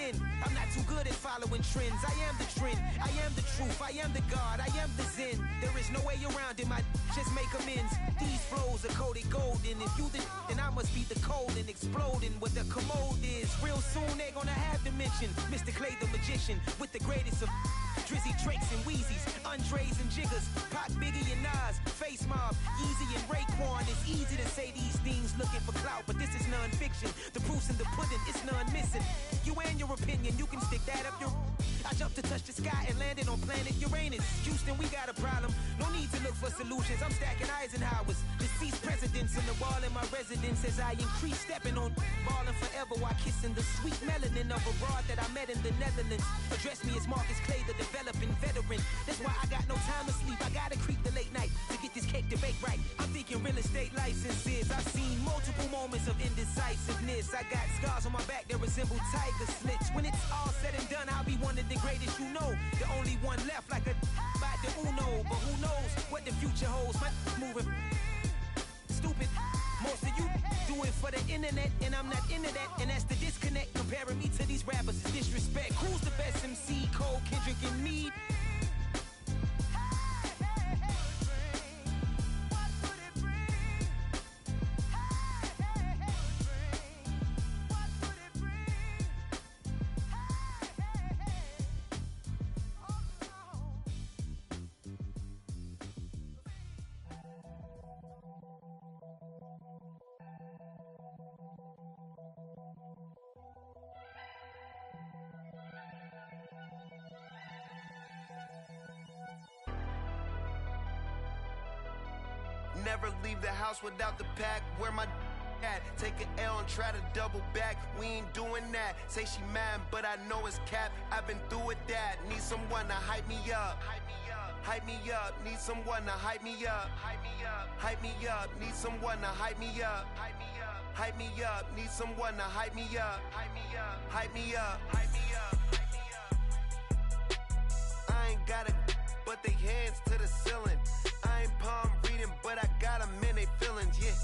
in. I'm not too good at following trends. I am the trend, I am the truth, I am the God, I am the Zen. There is no way around it, my just make amends. These flows are coated golden. If you the then I must be the cold and exploding what the commode is. Real soon they gonna have to mention Mr. Clay the magician with the greatest of Drizzy, Drakes, and Wheezies, Andres and Jiggers, Pac, Biggie, and Nas, Face Mob, Easy and Raekwon. It's easy to say these things looking for clout, but this is non-fiction. The proof's in the pudding, it's none missing. You and your opinion, you can stick that up your... I jumped to touch the sky and landed on planet Uranus. Houston, we got a problem. No need to look for solutions. I'm stacking Eisenhowers. Deceased presidents in the wall in my residence as I increase stepping on ballin' forever while kissing the sweet melanin of a broad that I met in the Netherlands. Address me as Marcus Clay, the developing veteran. That's why I got no time to sleep. I gotta creep the late night to get this cake to bake right. I'm thinking real estate licenses. I've seen multiple moments of indecisiveness. I got scars on my back that resemble tiger slits. When it's all said and done, I'll be one of the greatest you know. The only one left like a by the Uno. But who knows what the future holds. My moving stupid. Most of you do it for the internet, and I'm not into that. And that's the disconnect. Comparing me to these rappers is disrespect. Who's the best MC? Cole, Kendrick, and me? Never leave the house without the pack. Where my at? Take an L and try to double back. We ain't doing that. Say she mad, but I know it's cap. I've been through with that. Need someone to hype me up. Hype me up. Hype me up. Need someone to hype me up. Hype me up. Hype me up. Need someone to hype me up. Hype me up. Hype me up. Need someone to hype me up. Hype me up. Hype me up. Hype me up. Hype me up. I ain't got it, but they hands to the ceiling. I ain't palm reading, but I got them in they feelings, yeah.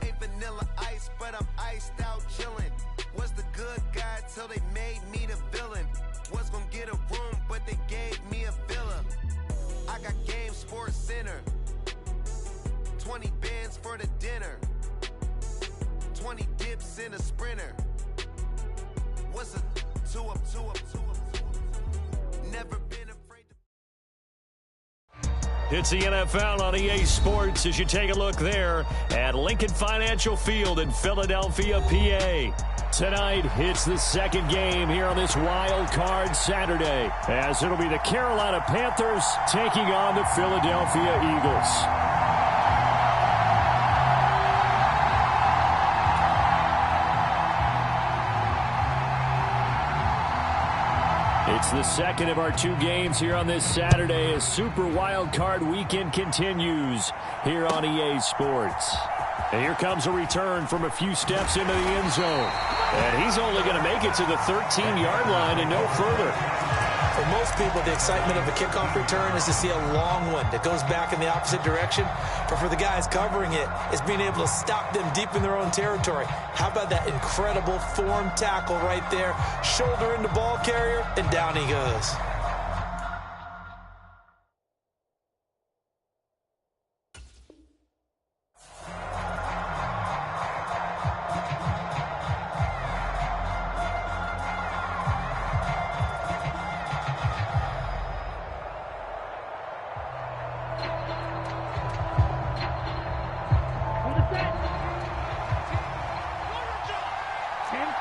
Ain't vanilla ice, but I'm iced out chillin'. Was the good guy till they made me the villain. Was gonna get a room, but they gave me a villa. I got Game Sports Center. 20 bands for the dinner. 20 dips in a sprinter. What's a two up? Never been afraid to... It's the NFL on EA Sports as you take a look there at Lincoln Financial Field in Philadelphia, PA. Tonight, it's the second game here on this wild card Saturday, as it'll be the Carolina Panthers taking on the Philadelphia Eagles. It's the second of our two games here on this Saturday as Super Wild Card Weekend continues here on EA Sports. And here comes a return from a few steps into the end zone. And he's only going to make it to the 13-yard line and no further. For most people, the excitement of a kickoff return is to see a long one that goes back in the opposite direction. But for the guys covering it, it's being able to stop them deep in their own territory. How about that incredible form tackle right there? Shoulder into ball carrier, and down he goes.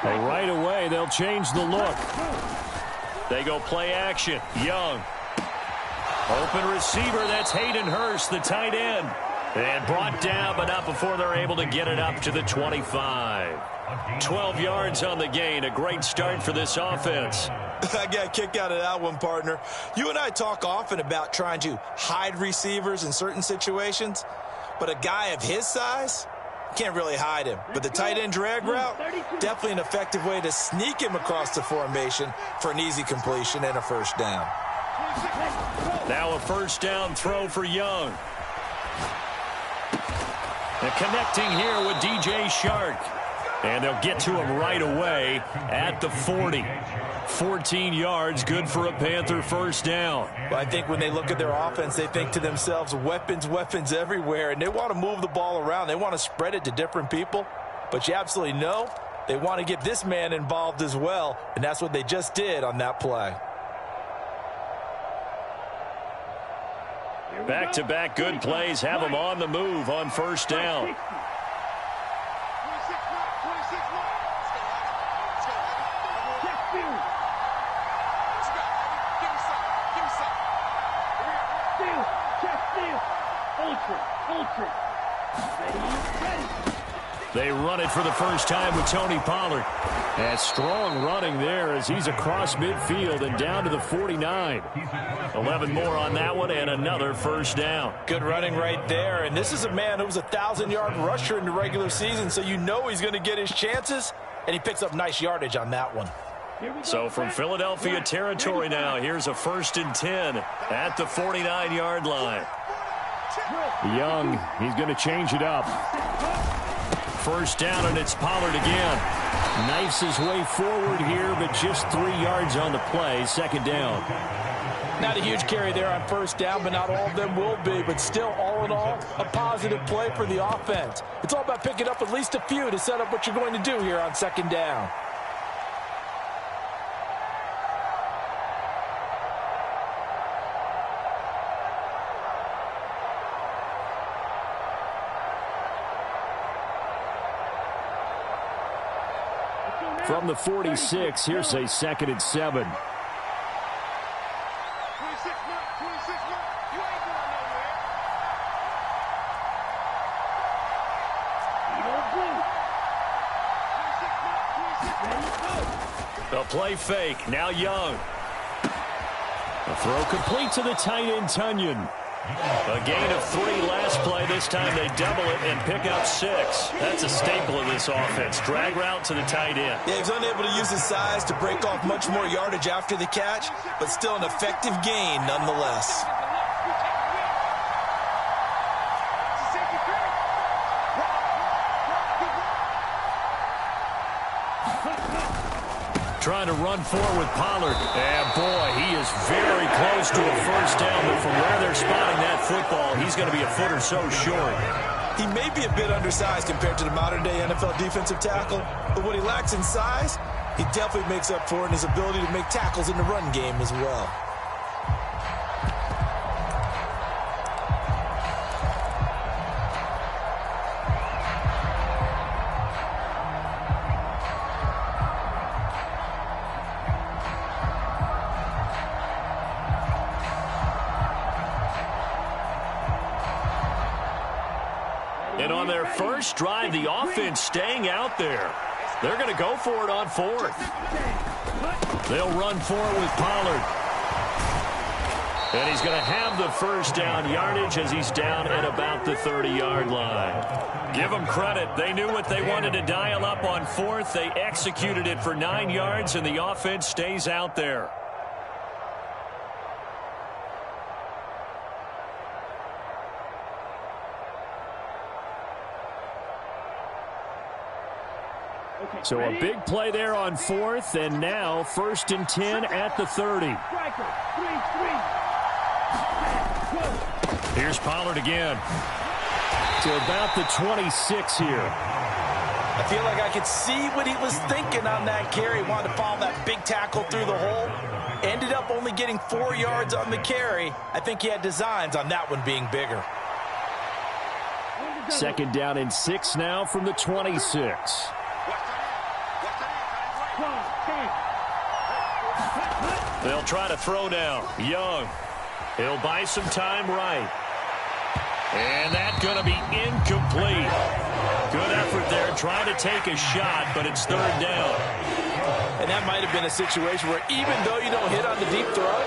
Right away, they'll change the look. They go play action. Young. Open receiver, that's Hayden Hurst, the tight end. And brought down, but not before they're able to get it up to the 25. 12 yards on the gain. A great start for this offense. I got a kick out of that one, partner. You and I talk often about trying to hide receivers in certain situations, but a guy of his size can't really hide him. But the tight end drag route, definitely an effective way to sneak him across the formation for an easy completion and a first down. Now a first down throw for Young. And connecting here with DJ Shark. And they'll get to him right away at the 40. 14 yards, good for a Panther first down. Well, I think when they look at their offense, they think to themselves, weapons, weapons everywhere. And they want to move the ball around. They want to spread it to different people. But you absolutely know they want to get this man involved as well. And that's what they just did on that play. Back-to-back good plays have them on the move on first down. They run it for the first time with Tony Pollard. And strong running there as he's across midfield and down to the 49. 11 more on that one and another first down. Good running right there. And this is a man who was a 1,000-yard rusher in the regular season, so you know he's going to get his chances, and he picks up nice yardage on that one. So from Philadelphia territory now, here's a 1st and 10 at the 49-yard line. Young, he's going to change it up. First down, and it's Pollard again. Knifes his way forward here, but just 3 yards on the play. Second down. Not a huge carry there on first down, but not all of them will be. But still, all in all, a positive play for the offense. It's all about picking up at least a few to set up what you're going to do here on second down. From the 46, here's a 2nd and 7. The play fake, now Young. The throw complete to the tight end, Tunyon. A gain of 3 last play. This time they double it and pick up 6. That's a staple of this offense. Drag route to the tight end. Yeah, he's unable to use his size to break off much more yardage after the catch, but still an effective gain nonetheless. Trying to run forward with Pollard. And, boy, he is very close to a first down. But from where they're spotting that football, he's going to be a foot or so short. He may be a bit undersized compared to the modern-day NFL defensive tackle, but what he lacks in size, he definitely makes up for in his ability to make tackles in the run game as well. And on their first drive, the offense staying out there. They're going to go for it on 4th. They'll run forward with Pollard. And he's going to have the first down yardage as he's down at about the 30-yard line. Give them credit. They knew what they wanted to dial up on 4th. They executed it for 9 yards, and the offense stays out there. So a big play there on 4th, and now 1st and 10 at the 30. Here's Pollard again. To about the 26 here. I feel like I could see what he was thinking on that carry. He wanted to follow that big tackle through the hole. Ended up only getting 4 yards on the carry. I think he had designs on that one being bigger. 2nd down and 6 now from the 26. They'll try to throw now. Young. He'll buy some time right. And that's going to be incomplete. Good effort there trying to take a shot, but it's 3rd down. And that might have been a situation where even though you don't hit on the deep throw,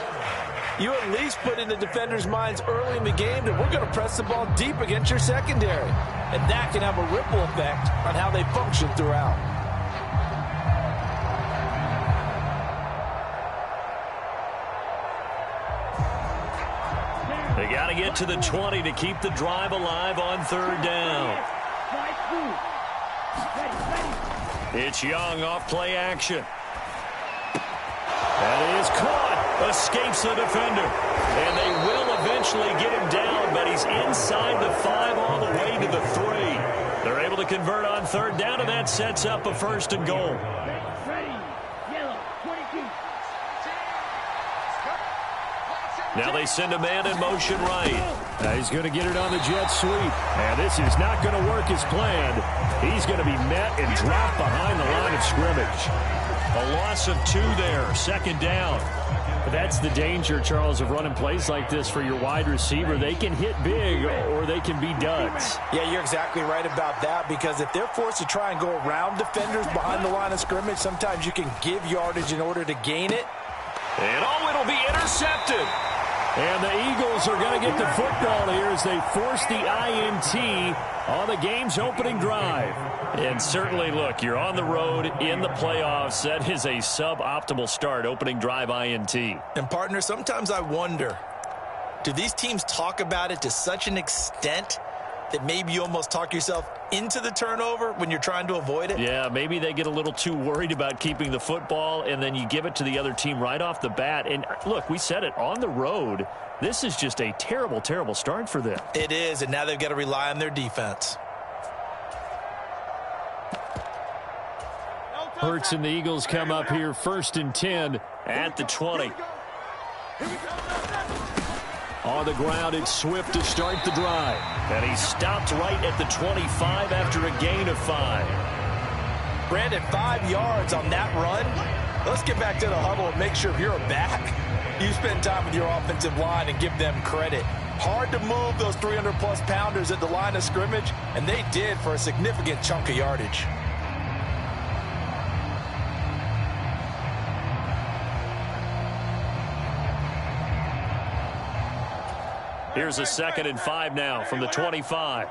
you at least put in the defender's minds early in the game that we're going to press the ball deep against your secondary. And that can have a ripple effect on how they function throughout. They got to get to the 20 to keep the drive alive on 3rd down. It's Young off play action. That is caught. Escapes the defender. And they will eventually get him down, but he's inside the 5 all the way to the 3. They're able to convert on third down, and that sets up a 1st and goal. Now they send a man in motion right. He's going to get it on the jet sweep. And this is not going to work as planned. He's going to be met and dropped behind the line of scrimmage. A loss of 2 there, 2nd down. But that's the danger, Charles, of running plays like this for your wide receiver. They can hit big or they can be duds. Yeah, you're exactly right about that, because if they're forced to try and go around defenders behind the line of scrimmage, sometimes you can give yardage in order to gain it. And it'll be intercepted. And the Eagles are going to get the football here as they force the INT on the game's opening drive. And certainly, look, you're on the road in the playoffs. That is a suboptimal start, opening drive INT. And, partner, sometimes I wonder, do these teams talk about it to such an extent that maybe you almost talk yourself into the turnover when you're trying to avoid it? Yeah, maybe they get a little too worried about keeping the football, and then you give it to the other team right off the bat. And, look, we said it, on the road, this is just a terrible, terrible start for them. It is, and now they've got to rely on their defense. Hurts and the Eagles come up here 1st and 10 at the 20. On the ground, it's Swift to start the drive. And he stopped right at the 25 after a gain of 5. Brandon, 5 yards on that run. Let's get back to the huddle and make sure if you're back, you spend time with your offensive line and give them credit. Hard to move those 300-plus pounders at the line of scrimmage, and they did for a significant chunk of yardage. Here's a 2nd and 5 now from the 25.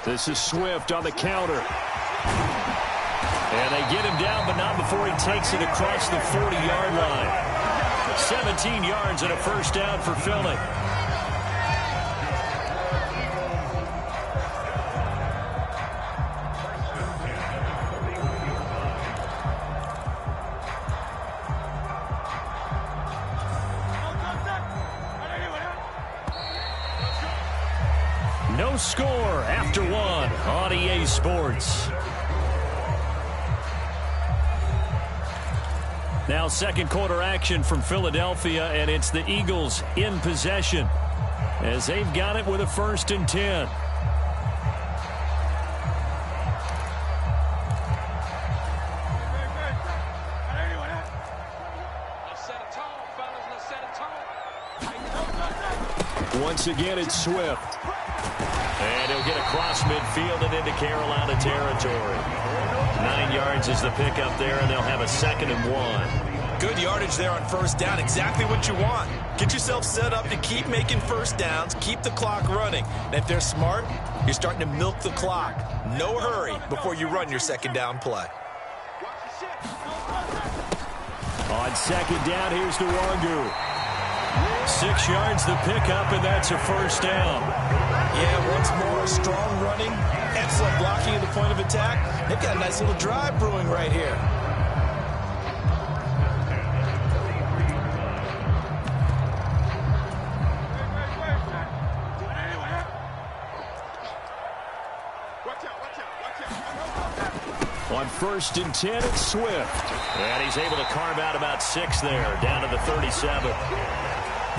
This is Swift on the counter. And they get him down, but not before he takes it across the 40-yard line. 17 yards and a 1st down for Philly. No score after 1 on EA Sports. Now 2nd quarter action from Philadelphia, and it's the Eagles in possession as they've got it with a 1st and 10. Once again, it's Swift. And he'll get across midfield and into Carolina territory. 9 yards is the pickup there, and they'll have a 2nd and 1. Good yardage there on 1st down. Exactly what you want. Get yourself set up to keep making 1st downs, keep the clock running. And if they're smart, you're starting to milk the clock. No hurry before you run your 2nd down play. On 2nd down, here's Nwangu. 6 yards the pickup, and that's a 1st down. Yeah, once more, strong running, excellent blocking at the point of attack. They've got a nice little drive brewing right here. On 1st and 10, it's Swift. And he's able to carve out about 6 there, down to the 37.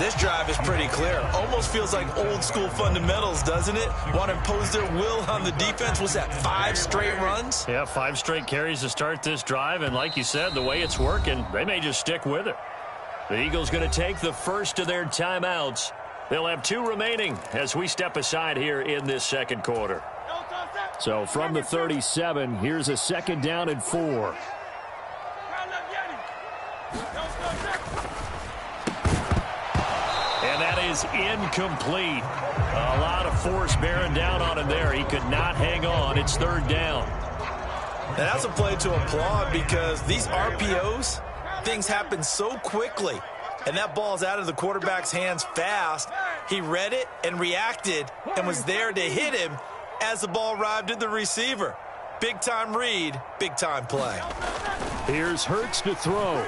This drive is pretty clear. Almost feels like old school fundamentals, doesn't it? Want to impose their will on the defense. Was that 5 straight runs? Yeah, 5 straight carries to start this drive. And like you said, the way it's working, they may just stick with it. The Eagles going to take the first of their timeouts. They'll have 2 remaining as we step aside here in this 2nd quarter. So from the 37, here's a 2nd down and 4. And that is incomplete. A lot of force bearing down on him there. He could not hang on. It's 3rd down. And that's a play to applaud, because these RPOs, things happen so quickly. and that ball's out of the quarterback's hands fast. He read it and reacted and was there to hit him as the ball arrived at the receiver. Big-time read, big-time play. Here's Hurts to throw.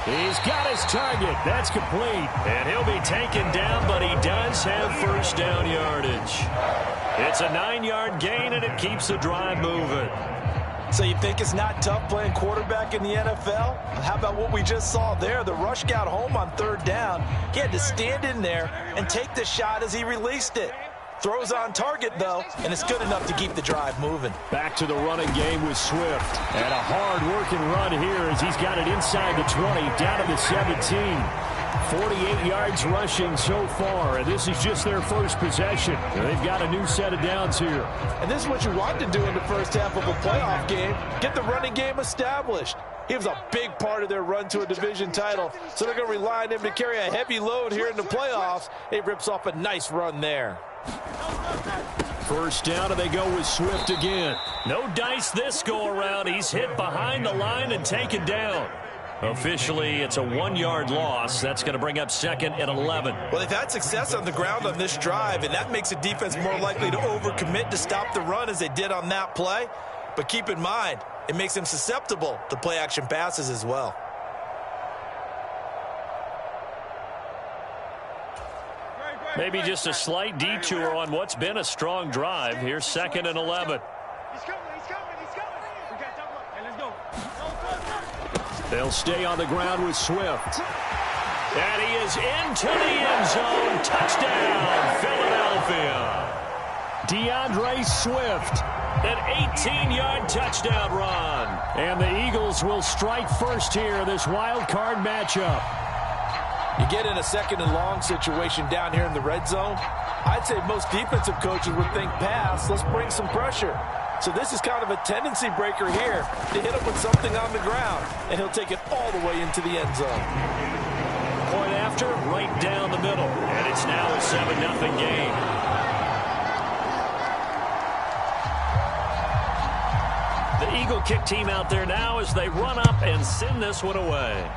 He's got his target. That's complete. And he'll be taken down, but he does have first down yardage. It's a 9-yard gain, and it keeps the drive moving. So you think it's not tough playing quarterback in the NFL? How about what we just saw there? The rush got home on 3rd down. He had to stand in there and take the shot as he released it. Throws on target, though, and it's good enough to keep the drive moving. Back to the running game with Swift. And a hard-working run here as he's got it inside the 20, down to the 17. 48 yards rushing so far, and this is just their first possession. They've got a new set of downs here. And this is what you want to do in the first half of a playoff game, get the running game established. He was a big part of their run to a division title, so they're going to rely on him to carry a heavy load here in the playoffs. He rips off a nice run there. First down, and they go with Swift again. No dice this go-around. He's hit behind the line and taken down. Officially, it's a 1-yard loss. That's going to bring up 2nd and 11. Well, they've had success on the ground on this drive, and that makes a defense more likely to overcommit to stop the run as they did on that play. But keep in mind, it makes them susceptible to play-action passes as well. Maybe just a slight detour on what's been a strong drive. Here's 2nd and 11. He's coming. We got double up. Hey, let's go. They'll stay on the ground with Swift. And he is into the end zone. Touchdown, Philadelphia. DeAndre Swift. An 18-yard touchdown run. And the Eagles will strike first here, this wild card matchup. You get in a 2nd and long situation down here in the red zone, I'd say most defensive coaches would think pass, let's bring some pressure. So this is kind of a tendency breaker here to hit him with something on the ground, and he'll take it all the way into the end zone. Point after, right down the middle. And it's now a 7-0 game. The Eagle kick team out there now as they run up and send this one away.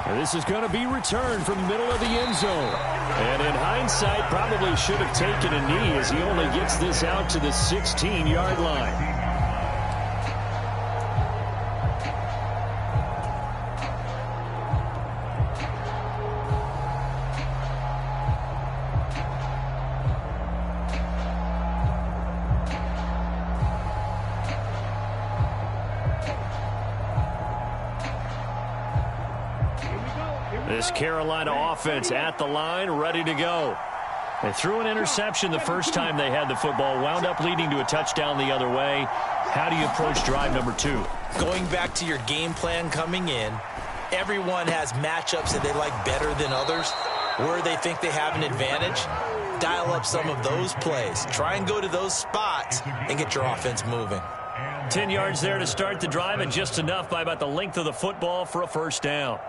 And this is going to be returned from the middle of the end zone. And in hindsight, probably should have taken a knee as he only gets this out to the 16-yard line. This Carolina offense at the line, ready to go. They threw an interception the first time they had the football, wound up leading to a touchdown the other way. How do you approach drive number 2? Going back to your game plan coming in, everyone has matchups that they like better than others, where they think they have an advantage. Dial up some of those plays. Try and go to those spots and get your offense moving. 10 yards there to start the drive, and just enough by about the length of the football for a first down.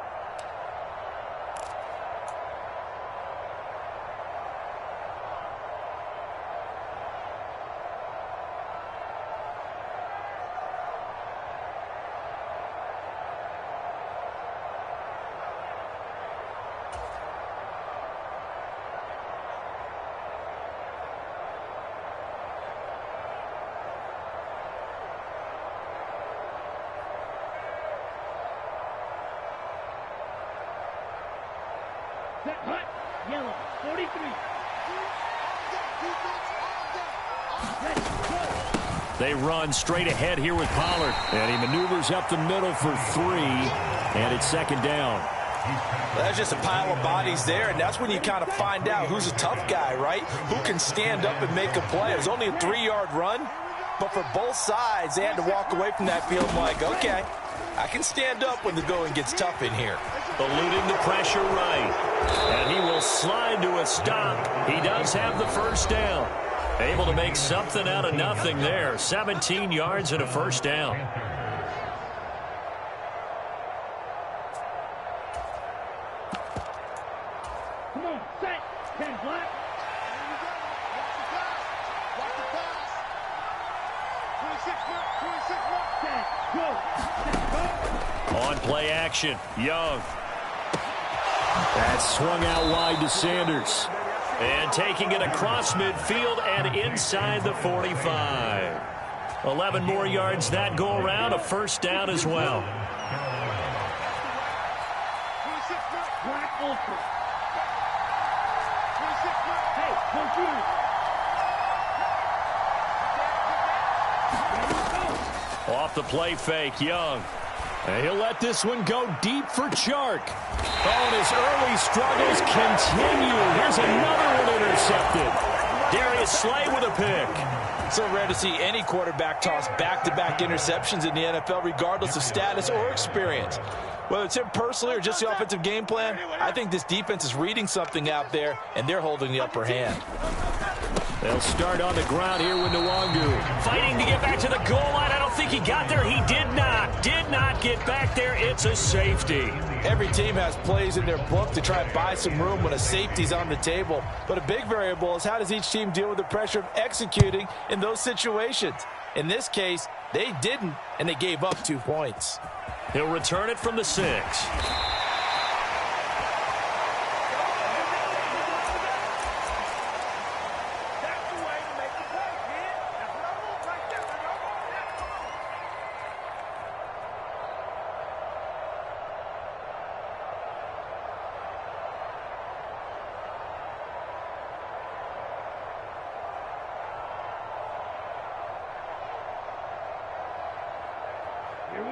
Hut, yellow, 43. They run straight ahead here with Pollard. And he maneuvers up the middle for 3. And it's 2nd down. Well, that's just a pile of bodies there, and that's when you kind of find out who's a tough guy, right? Who can stand up and make a play. It was only a 3-yard run, but for both sides, they had to walk away from that field like, okay, I can stand up when the going gets tough in here. Eluding the pressure right. And he will slide to a stop. He does have the first down. Able to make something out of nothing there. 17 yards and a first down. Come on, set. 10 black. Watch the pass. 26 black. 26 black. On play action, Young. That's swung out wide to Sanders. And taking it across midfield and inside the 45. 11 more yards that go around, a first down as well. Off the play fake, Young. And he'll let this one go deep for Chark. Oh, and his early struggles continue. Here's another one intercepted. Darius Slay with a pick. So rare to see any quarterback toss back-to-back interceptions in the NFL, regardless of status or experience. Whether it's him personally or just the offensive game plan, I think this defense is reading something out there, and they're holding the upper hand. They'll start on the ground here with Nwangu. Fighting to get back to the goal line. I don't think he got there. He did not get back there. It's a safety. Every team has plays in their book to try and buy some room when a safety's on the table. But a big variable is how does each team deal with the pressure of executing in those situations. In this case, they didn't, and they gave up 2 points. He'll return it from the 6.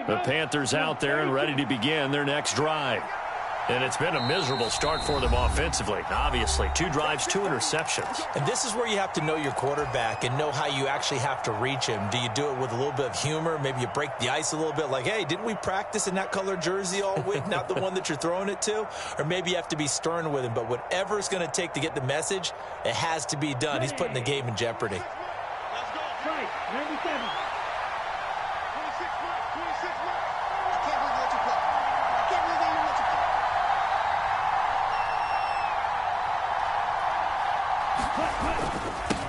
The Panthers out there and ready to begin their next drive. And it's been a miserable start for them offensively. Obviously, 2 drives, 2 interceptions. And this is where you have to know your quarterback and know how you actually have to reach him. Do you do it with a little bit of humor? Maybe you break the ice a little bit like, hey, didn't we practice in that color jersey all week? Not the one that you're throwing it to? Or maybe you have to be stern with him. But whatever it's going to take to get the message, it has to be done. He's putting the game in jeopardy. Let's go. Right, 97.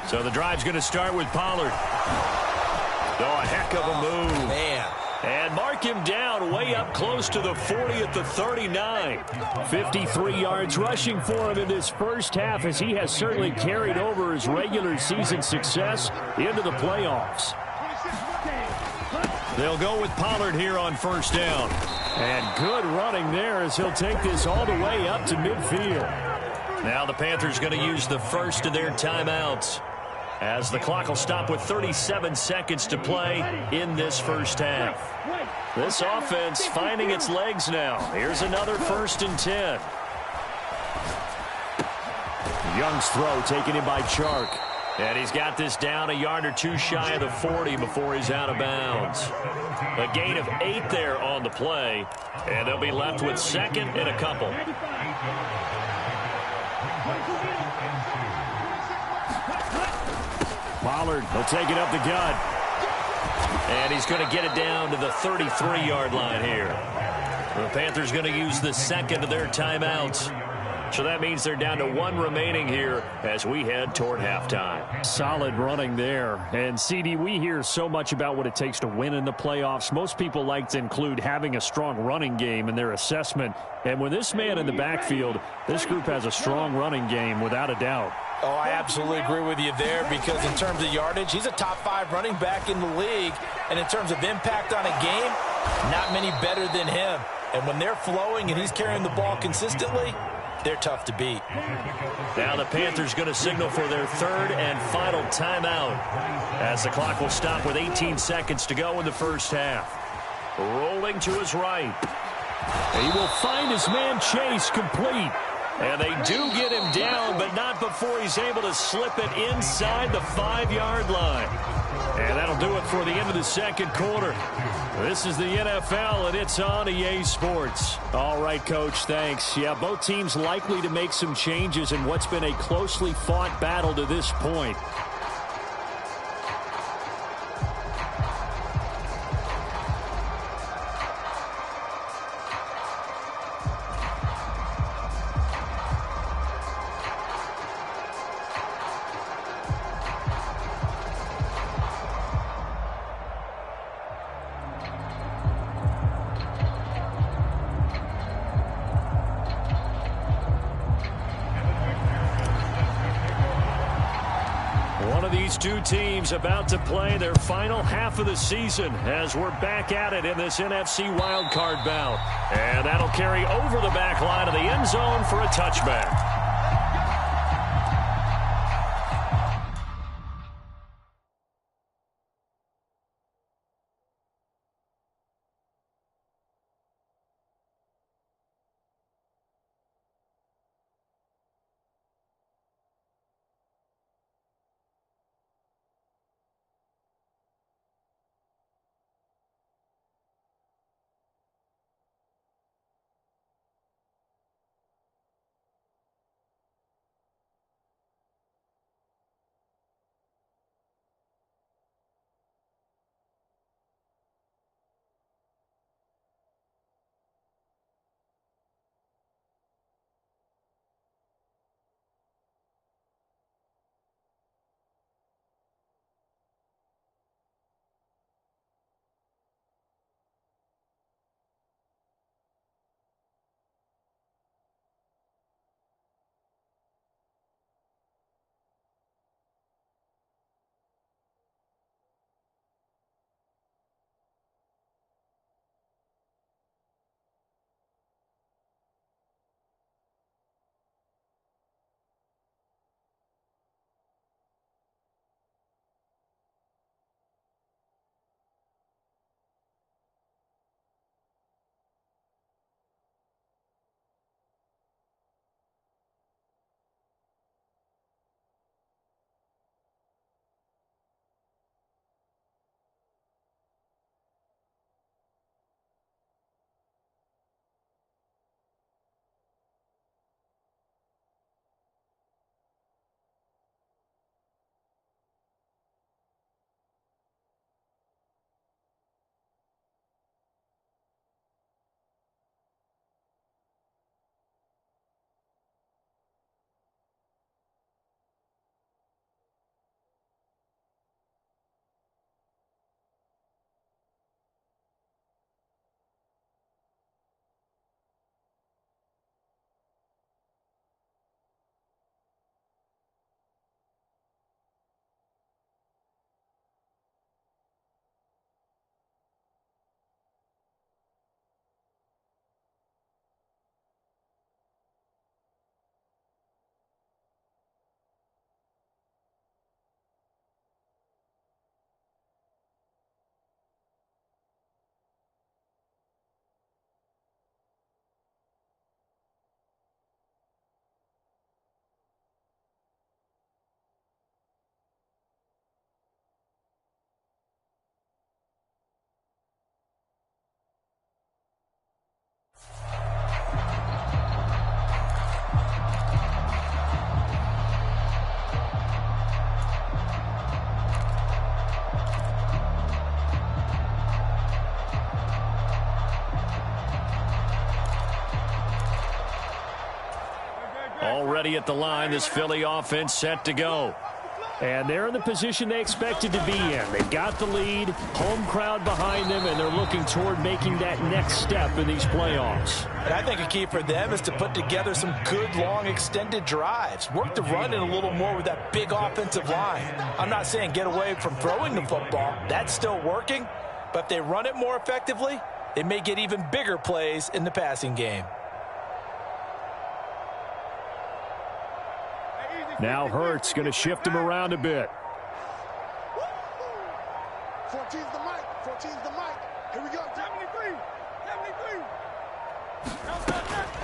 So the drive's going to start with Pollard. Oh, a heck of a move. Man. And mark him down way up close to the 40 at the 39. 53 yards rushing for him in this first half, as he has certainly carried over his regular season success into the playoffs. They'll go with Pollard here on first down. And good running there as he'll take this all the way up to midfield. Now the Panthers going to use the first of their timeouts, as the clock will stop with 37 seconds to play in this first half. This offense finding its legs now. Here's another 1st and 10. Young's throw taken in by Chark. And he's got this down a yard or 2 shy of the 40 before he's out of bounds. A gain of 8 there on the play, and they'll be left with 2nd and a couple. Pollard will take it up the gut. And he's going to get it down to the 33-yard line here. The Panthers going to use the 2nd of their timeouts. So that means they're down to 1 remaining here as we head toward halftime. Solid running there. And, CD, we hear so much about what it takes to win in the playoffs. Most people like to include having a strong running game in their assessment. And with this man in the backfield, this group has a strong running game without a doubt. Oh, I absolutely agree with you there, because in terms of yardage, he's a top 5 running back in the league. And in terms of impact on a game, not many better than him. And when they're flowing and he's carrying the ball consistently, they're tough to beat. Now the Panthers going to signal for their 3rd and final timeout, as the clock will stop with 18 seconds to go in the first half. Rolling to his right. He will find his man Chase complete. And they do get him down, but not before he's able to slip it inside the 5-yard line. And that'll do it for the end of the second quarter. This is the NFL, and it's on EA Sports. All right, Coach, thanks. Yeah, both teams likely to make some changes in what's been a closely fought battle to this point. These two teams about to play their final half of the season as we're back at it in this NFC wildcard bout. And that'll carry over the back line of the end zone for a touchback. Already at the line, this Philly offense set to go. And they're in the position they expected to be in. They've got the lead, home crowd behind them, and they're looking toward making that next step in these playoffs. And I think a key for them is to put together some good, long, extended drives. Work the run in a little more with that big offensive line. I'm not saying get away from throwing the football. That's still working. But if they run it more effectively, they may get even bigger plays in the passing game. Now Hurts going to shift him around a bit. 14's the mic. 14's the mic. Here we go. 73. 73.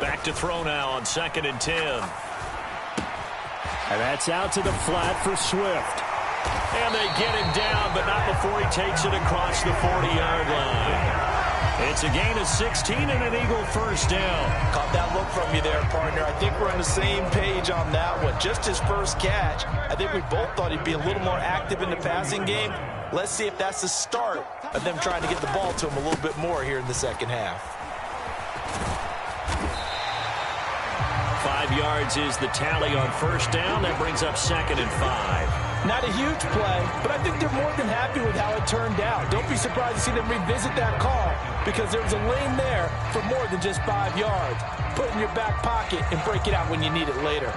Back to throw now on 2nd and 10. And that's out to the flat for Swift. And they get him down, but not before he takes it across the 40-yard line. It's a gain of 16 and an Eagle first down. Caught that look from you there, partner. I think we're on the same page on that one. Just his first catch. I think we both thought he'd be a little more active in the passing game. Let's see if that's the start of them trying to get the ball to him a little bit more here in the second half. 5 yards is the tally on first down. That brings up 2nd and 5. Not a huge play, but I think they're more than happy with how it turned out. Don't be surprised to see them revisit that call because there was a lane there for more than just 5 yards. Put it in your back pocket and break it out when you need it later.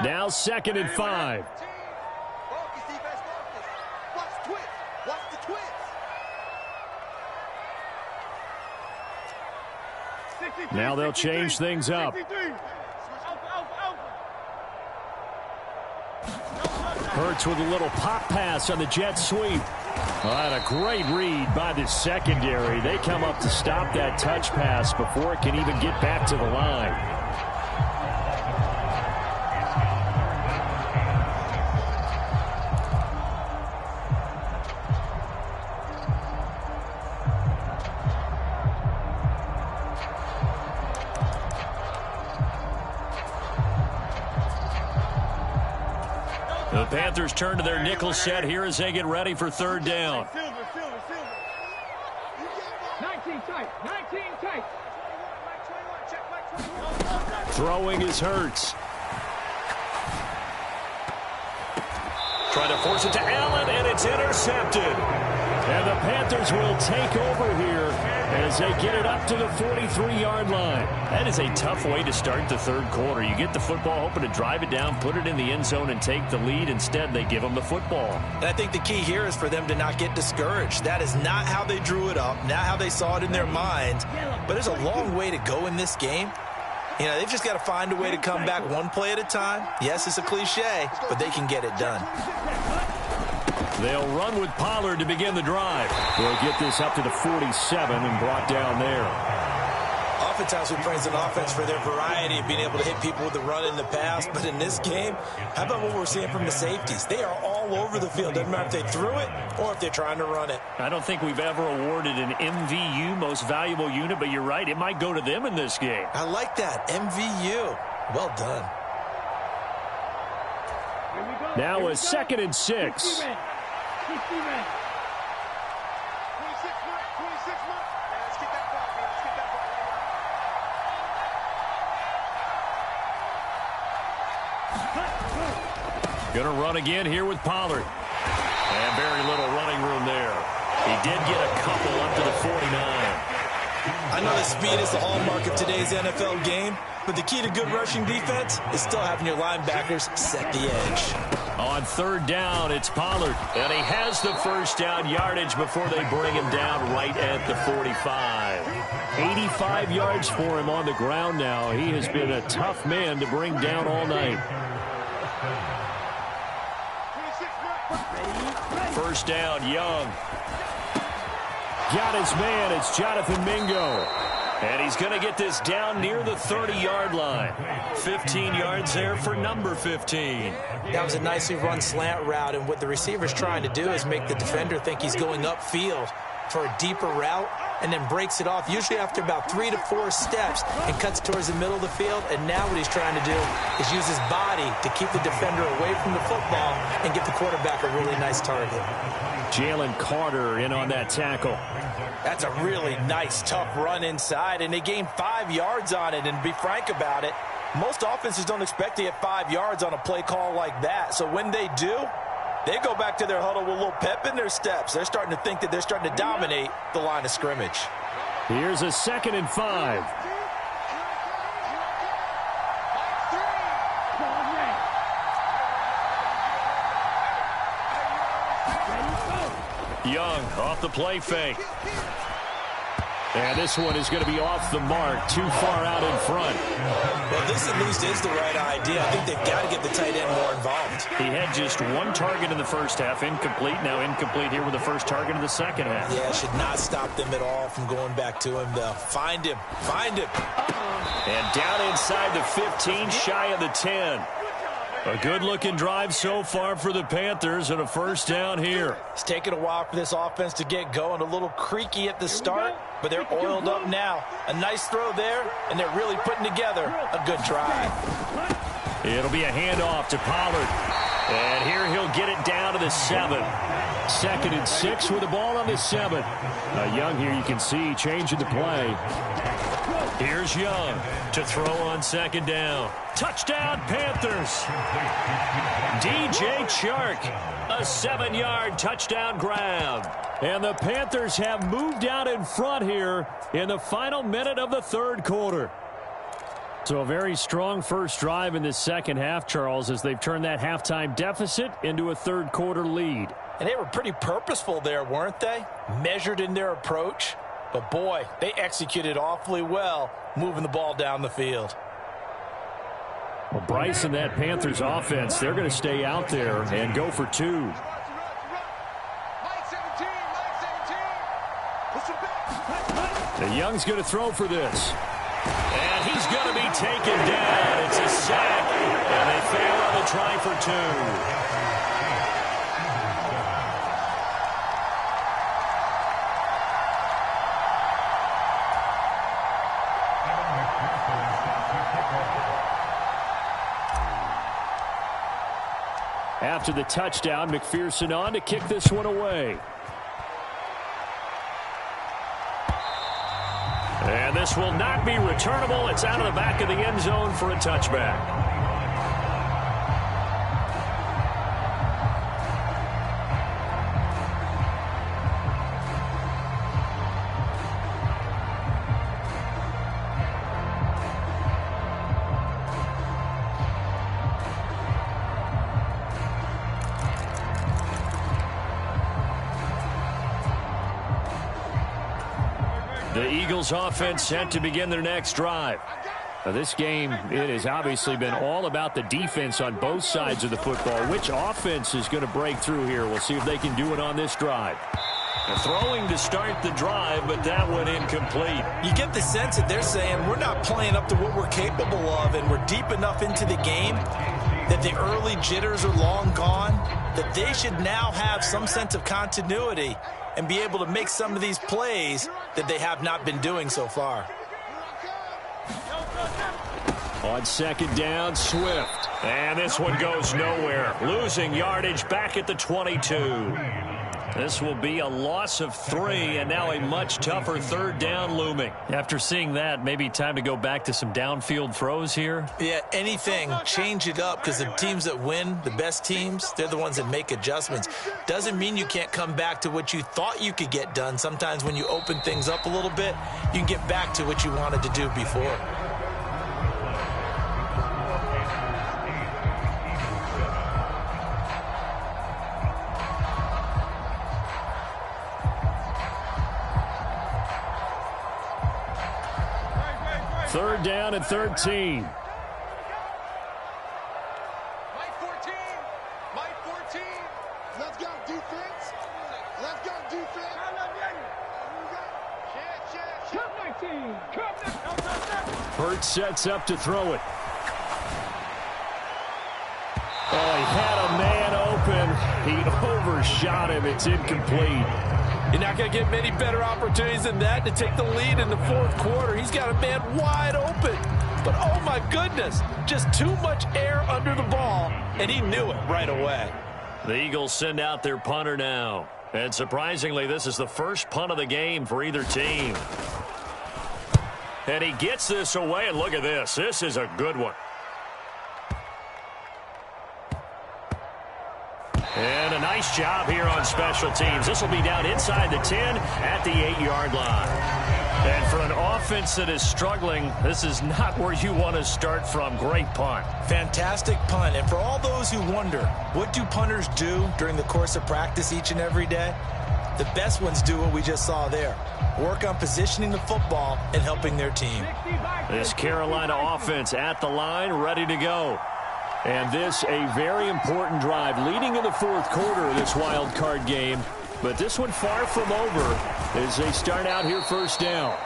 Now 2nd and 5. Focus, defense, focus. Watch the twist. Watch the twist. Now they'll change things up. Hurts with a little pop pass on the jet sweep. And a great read by the secondary. They come up to stop that touch pass before it can even get back to the line. The Panthers turn to their nickel set here as they get ready for 3rd down. 19 tight. 19 tight. Throwing is Hurts. Trying to force it to Allen, and it's intercepted. And the Panthers will take over here as they get it up to the 43-yard line. That is a tough way to start the 3rd quarter. You get the football, hoping to drive it down, put it in the end zone, and take the lead. Instead, they give them the football. And I think the key here is for them to not get discouraged. That is not how they drew it up, not how they saw it in their minds. But there's a long way to go in this game. You know, they've just got to find a way to come back one play at a time. Yes, it's a cliche, but they can get it done. They'll run with Pollard to begin the drive. They'll get this up to the 47 and brought down there. Oftentimes we praise an offense for their variety of being able to hit people with the run in the pass. But in this game, how about what we're seeing from the safeties? They are all over the field. Doesn't matter if they threw it or if they're trying to run it. I don't think we've ever awarded an MVU, most valuable unit, but you're right. It might go to them in this game. I like that. MVU. Well done. Now a 2nd and 6. 26 months. Let's get that ball, man. Let's get that ball. Going to run again here with Pollard. And very little running room there. He did get a couple up to the 49. I know that speed is the hallmark of today's NFL game, but the key to good rushing defense is still having your linebackers set the edge. On 3rd down, it's Pollard. And he has the 1st down yardage before they bring him down right at the 45. 85 yards for him on the ground now. He has been a tough man to bring down all night. 1st down, Young. Got his man. It's Jonathan Mingo. And he's going to get this down near the 30-yard line. 15 yards there for number 15. That was a nicely run slant route, and what the receiver's trying to do is make the defender think he's going upfield for a deeper route and then breaks it off, usually after about 3 to 4 steps, and cuts towards the middle of the field. And now what he's trying to do is use his body to keep the defender away from the football and get the quarterback a really nice target. Jalen Carter in on that tackle. That's a really nice, tough run inside, and they gained 5 yards on it. And to be frank about it, most offenses don't expect to get 5 yards on a play call like that. So when they do, they go back to their huddle with a little pep in their steps. They're starting to think that they're starting to dominate the line of scrimmage. Here's a 2nd and 5. Young off the play fake. And this one is going to be off the mark, too far out in front. Well, this at least is the right idea. I think they've got to get the tight end more involved. He had just 1 target in the 1st half, incomplete. Now incomplete here with the 1st target in the 2nd half. Yeah, should not stop them at all from going back to him, though. Find him. Find him. And down inside the 15, shy of the 10. A good-looking drive so far for the Panthers and a 1st down here. It's taken a while for this offense to get going. A little creaky at the start, but they're oiled up now. A nice throw there, and they're really putting together a good drive. It'll be a handoff to Pollard. And here he'll get it down to the 7. 2nd and 6 with the ball on the 7. Young here, you can see, changing the play. Here's Young to throw on 2nd down. Touchdown, Panthers. DJ Chark, a 7-yard touchdown grab. And the Panthers have moved out in front here in the final minute of the 3rd quarter. So a very strong first drive in the second half, Charles, as they've turned that halftime deficit into a third-quarter lead. And they were pretty purposeful there, weren't they? Measured in their approach. But, boy, they executed awfully well moving the ball down the field. Well, Bryce and that Panthers offense, they're going to stay out there and go for two. And Young's going to throw for this. And he's going to be taken down. It's a sack, and they fail on the try for two. After the touchdown, McPherson on to kick this one away. And this will not be returnable. It's out of the back of the end zone for a touchback. The Eagles offense set to begin their next drive. Now this game, it has obviously been all about the defense on both sides of the football. Which offense is going to break through here? We'll see if they can do it on this drive. Throwing to start the drive, but that one incomplete. You get the sense that they're saying we're not playing up to what we're capable of, and we're deep enough into the game that the early jitters are long gone, that they should now have some sense of continuity and be able to make some of these plays that they have not been doing so far. On second down, Swift. And this one goes nowhere. Losing yardage back at the 22. This will be a loss of 3, and now a much tougher third down looming. After seeing that, maybe time to go back to some downfield throws here. Yeah, anything, change it up, because the teams that win, the best teams, they're the ones that make adjustments. Doesn't mean you can't come back to what you thought you could get done. Sometimes when you open things up a little bit, you can get back to what you wanted to do before. Third down and 13. Mike 14. Mike 14. Let's go defense. Let's go defense. Burt sets up to throw it. Oh, he had a man open. He overshot him. It's incomplete. You're not going to get many better opportunities than that to take the lead in the fourth quarter. He's got a man wide open. But, oh, my goodness, just too much air under the ball, and he knew it right away. The Eagles send out their punter now. And surprisingly, this is the first punt of the game for either team. And he gets this away, and look at this. This is a good one. And a nice job here on special teams. This will be down inside the 10 at the 8-yard line. And for an offense that is struggling, this is not where you want to start from. Great punt. Fantastic punt. And for all those who wonder, what do punters do during the course of practice each and every day? The best ones do what we just saw there. Work on positioning the football and helping their team. This Carolina offense at the line, ready to go. And this a very important drive leading in the fourth quarter of this wild card game. But this one far from over as they start out here first down.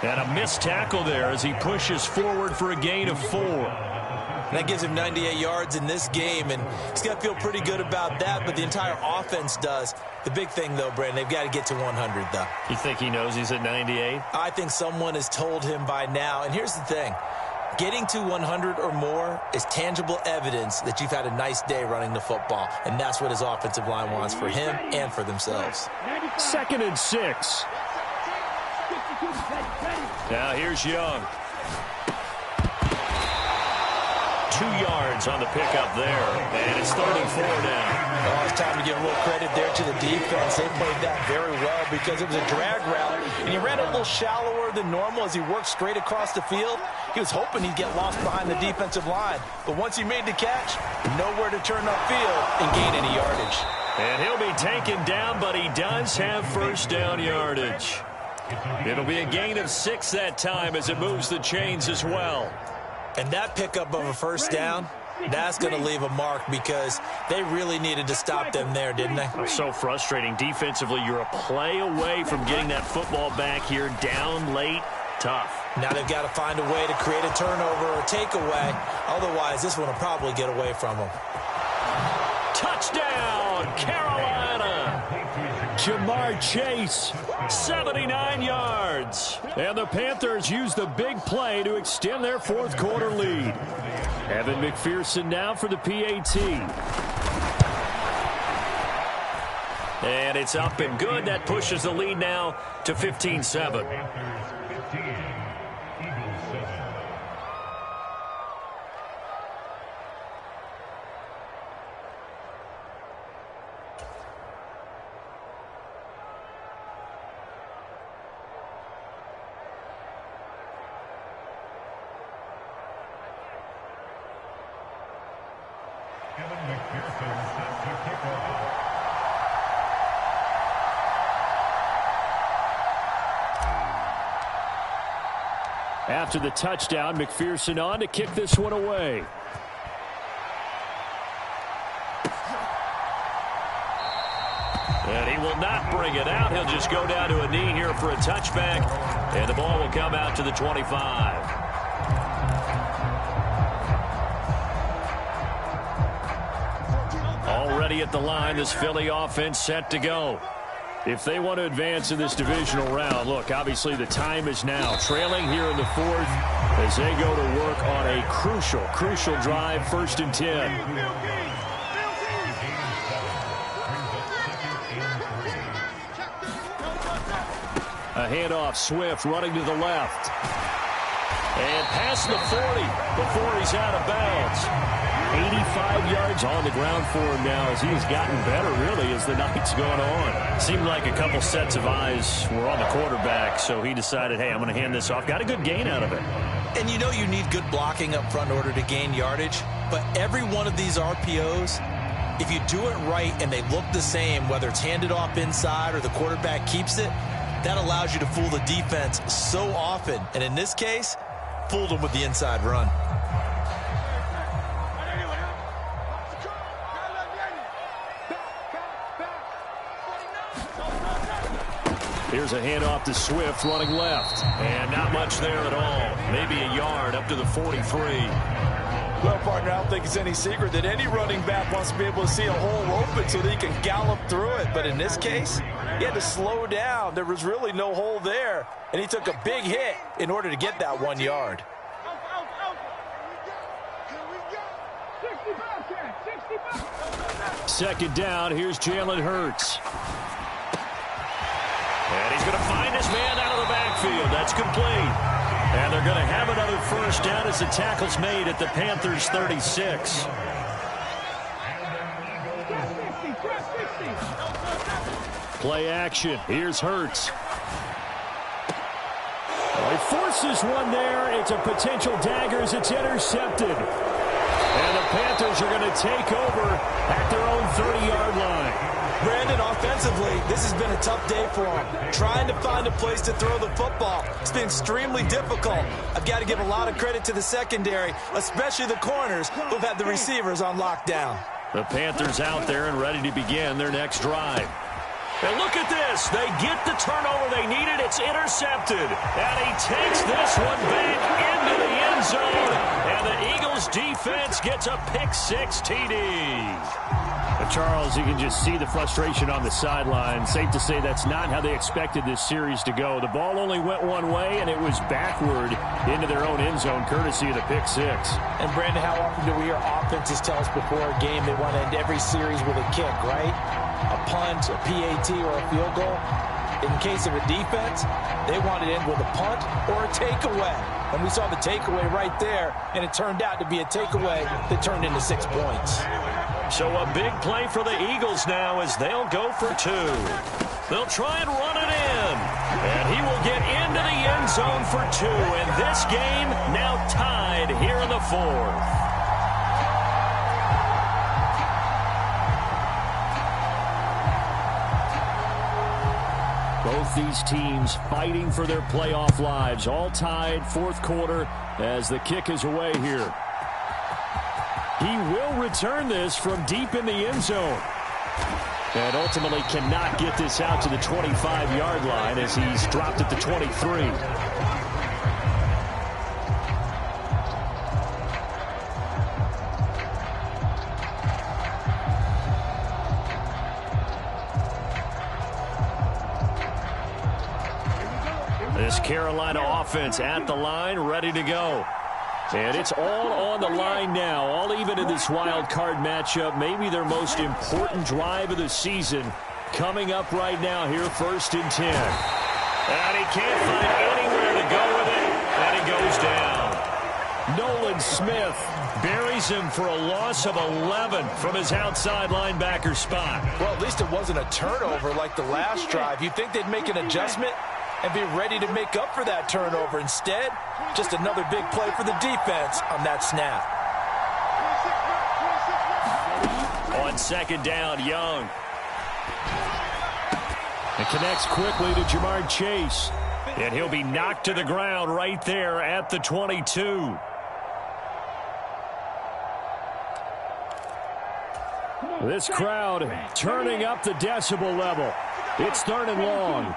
And a missed tackle there as he pushes forward for a gain of 4. And that gives him 98 yards in this game, and he's got to feel pretty good about that, but the entire offense does. The big thing, though, Brandon, they've got to get to 100, though. You think he knows he's at 98? I think someone has told him by now. And here's the thing. Getting to 100 or more is tangible evidence that you've had a nice day running the football, and that's what his offensive line wants for him and for themselves. 2nd and 6. Now here's Young. 2 yards on the pickup there. And it's 34 now. Well, it's time to give a little credit there to the defense. They played that very well because it was a drag route, and he ran it a little shallower than normal as he worked straight across the field. He was hoping he'd get lost behind the defensive line, but once he made the catch, nowhere to turn upfield and gain any yardage. And he'll be taken down, but he does have first down yardage. It'll be a gain of 6 that time as it moves the chains as well. And that pickup of a first down, that's going to leave a mark because they really needed to stop them there, didn't they? So frustrating. Defensively, you're a play away from getting that football back here, down late, tough. Now they've got to find a way to create a turnover or takeaway. Otherwise, this one will probably get away from them. Touchdown, Carolina! Jamar Chase. 79 yards. And the Panthers use the big play to extend their fourth quarter lead. Evan McPherson now for the PAT. And it's up and good. That pushes the lead now to 15-7. After the touchdown, McPherson on to kick this one away. And he will not bring it out. He'll just go down to a knee here for a touchback. And the ball will come out to the 25. Already at the line, this Philly offense set to go. If they want to advance in this divisional round, look, obviously the time is now. Trailing here in the fourth as they go to work on a crucial drive, 1st and 10. A handoff, Swift running to the left. And past the 40 before he's out of bounds. 85 yards on the ground for him now as he's gotten better, really, as the night's gone on. Seemed like a couple sets of eyes were on the quarterback, so he decided, hey, I'm going to hand this off. Got a good gain out of it. And you know you need good blocking up front in order to gain yardage, but every one of these RPOs, if you do it right and they look the same, whether it's handed off inside or the quarterback keeps it, that allows you to fool the defense so often. And in this case, fooled them with the inside run. Here's a handoff to Swift running left. And not much there at all. Maybe a yard up to the 43. Well, partner, I don't think it's any secret that any running back wants to be able to see a hole open so that he can gallop through it. But in this case, he had to slow down. There was really no hole there. And he took a big hit in order to get that 1 yard. Second down, here's Jalen Hurts. And he's going to find his man out of the backfield. That's complete. And they're going to have another first down as the tackle's made at the Panthers' 36. Play action. Here's Hurts. He forces one there. It's a potential dagger as it's intercepted. And the Panthers are going to take over at their own 30-yard line. Brandon, offensively, this has been a tough day for him. Trying to find a place to throw the football. It's been extremely difficult. I've got to give a lot of credit to the secondary, especially the corners who've had the receivers on lockdown. The Panthers out there and ready to begin their next drive. And look at this. They get the turnover they needed. It's intercepted. And he takes this one back into the end zone. And the Eagles defense gets a pick-6 TD. Charles, you can just see the frustration on the sideline. Safe to say that's not how they expected this series to go. The ball only went one way, and it was backward into their own end zone, courtesy of the pick-6. And, Brandon, how often do we hear offenses tell us before a game they want to end every series with a kick, right? A punt, a PAT, or a field goal? In case of a defense, they want it in with a punt or a takeaway. And we saw the takeaway right there, and it turned out to be a takeaway that turned into 6 points. So a big play for the Eagles now as they'll go for 2. They'll try and run it in. And he will get into the end zone for 2. And this game now tied here in the 4th. Both these teams fighting for their playoff lives. All tied, 4th quarter as the kick is away here. He will return this from deep in the end zone. And ultimately cannot get this out to the 25-yard line as he's dropped at the 23. This Carolina offense at the line, ready to go. And it's all on the line now, all even in this wild card matchup. Maybe their most important drive of the season coming up right now here, 1st and 10. And he can't find anywhere to go with it, and he goes down. Nolan Smith buries him for a loss of 11 from his outside linebacker spot. Well, at least it wasn't a turnover like the last drive. You'd think they'd make an adjustment and be ready to make up for that turnover. Instead, just another big play for the defense on that snap. On 2nd down, Young. It connects quickly to Jamar Chase. And he'll be knocked to the ground right there at the 22. This crowd turning up the decibel level. It's 3rd and long.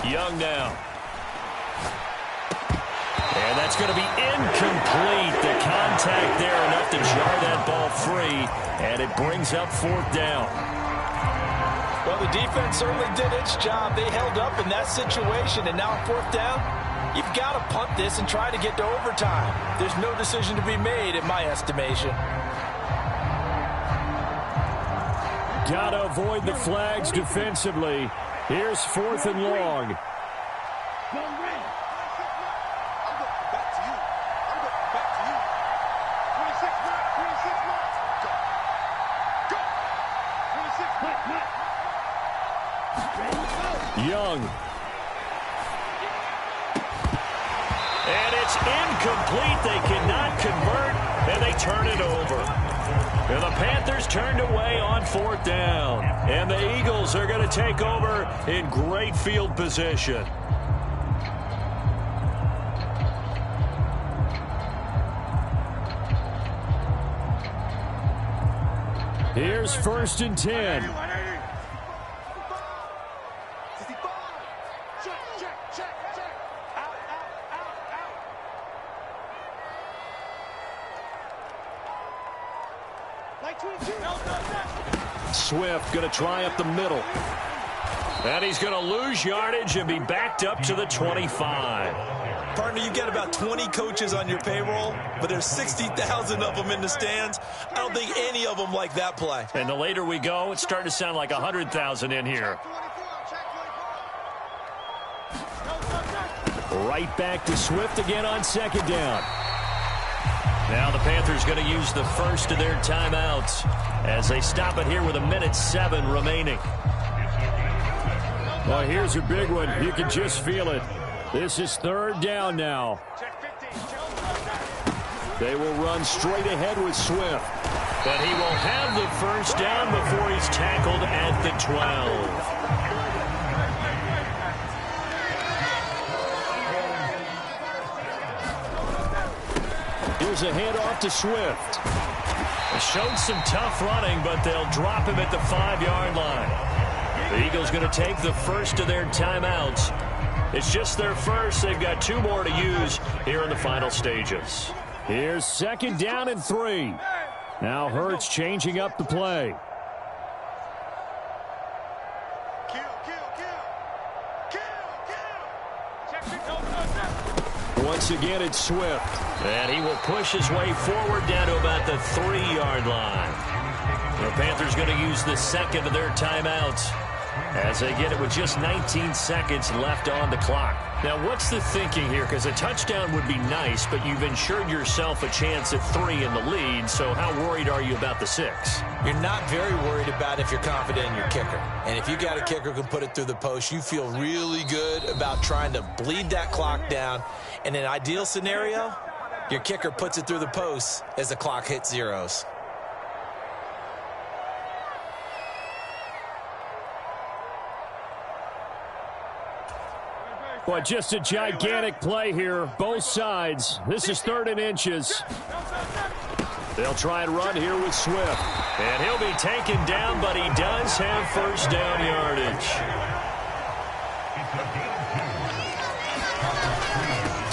Young now. And that's going to be incomplete. The contact there enough to jar that ball free. And it brings up 4th down. Well, the defense certainly did its job. They held up in that situation. And now on 4th down, you've got to punt this and try to get to overtime. There's no decision to be made in my estimation. Got to avoid the flags defensively. Here's 4th and long. Young. And it's incomplete. They cannot convert, and they turn it over. And the Panthers turned away on 4th down. And the Eagles are going to take over in great field position. Here's 1st and 10. Swift going to try up the middle. And he's going to lose yardage and be backed up to the 25. Partner, you got about 20 coaches on your payroll, but there's 60,000 of them in the stands. I don't think any of them like that play. And the later we go, it's starting to sound like 100,000 in here. Right back to Swift again on 2nd down. Now the Panthers going to use the first of their timeouts as they stop it here with 1:07 remaining. Well, here's a big one. You can just feel it. This is 3rd down now. They will run straight ahead with Swift. But he will have the first down before he's tackled at the 12. Here's a handoff to Swift. They showed some tough running, but they'll drop him at the 5-yard line. The Eagles going to take the first of their timeouts. It's just their first. They've got 2 more to use here in the final stages. Here's 2nd down and 3. Now Hurts changing up the play. Once again, it's Swift. And he will push his way forward down to about the 3-yard line. The Panthers going to use the second of their timeouts as they get it with just 19 seconds left on the clock. Now, what's the thinking here? Because a touchdown would be nice, but you've ensured yourself a chance at 3 in the lead, so how worried are you about the 6? You're not very worried about if you're confident in your kicker. And if you got a kicker who can put it through the post, you feel really good about trying to bleed that clock down. In an ideal scenario, your kicker puts it through the post as the clock hits zeros. Well, just a gigantic play here, both sides. This is 3rd and inches. They'll try and run here with Swift. And he'll be taken down, but he does have first down yardage.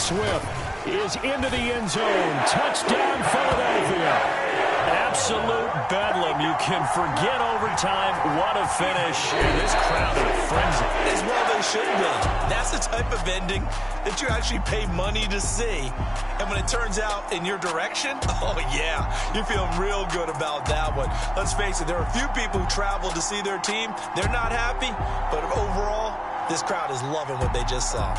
Swift is into the end zone. Touchdown, Philadelphia. Absolute bedlam. You can forget overtime. What a finish. And this crowd in a frenzy. As well they should be. That's the type of ending that you actually pay money to see. And when it turns out in your direction, oh yeah, you're feeling real good about that one. Let's face it, there are a few people who travel to see their team. They're not happy, but overall, this crowd is loving what they just saw.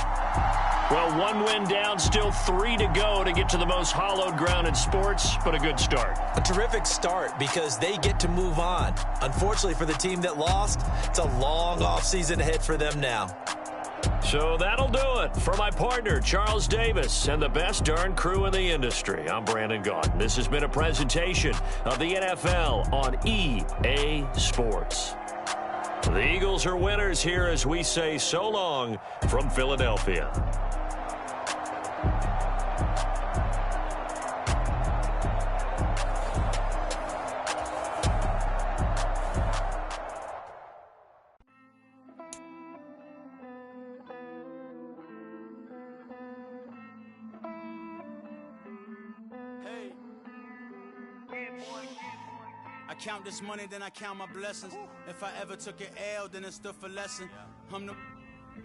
Well, 1 win down, still 3 to go to get to the most hallowed ground in sports, but a good start. A terrific start because they get to move on. Unfortunately for the team that lost, it's a long offseason ahead for them now. So that'll do it. For my partner, Charles Davis, and the best darn crew in the industry, I'm Brandon Gaudin. This has been a presentation of the NFL on EA Sports. The Eagles are winners here as we say so long from Philadelphia. I count this money, then I count my blessings. If I ever took an L, then it stood for lesson. I'm the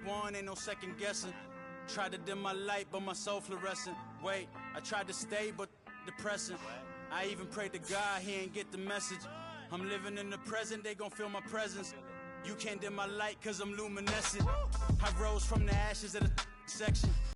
one, ain't no second guessing. Tried to dim my light, but my soul fluorescent. Wait, I tried to stay, but depressing. I even prayed to God, he ain't get the message. I'm living in the present, they gon' feel my presence. You can't dim my light, cause I'm luminescent. I rose from the ashes of the section.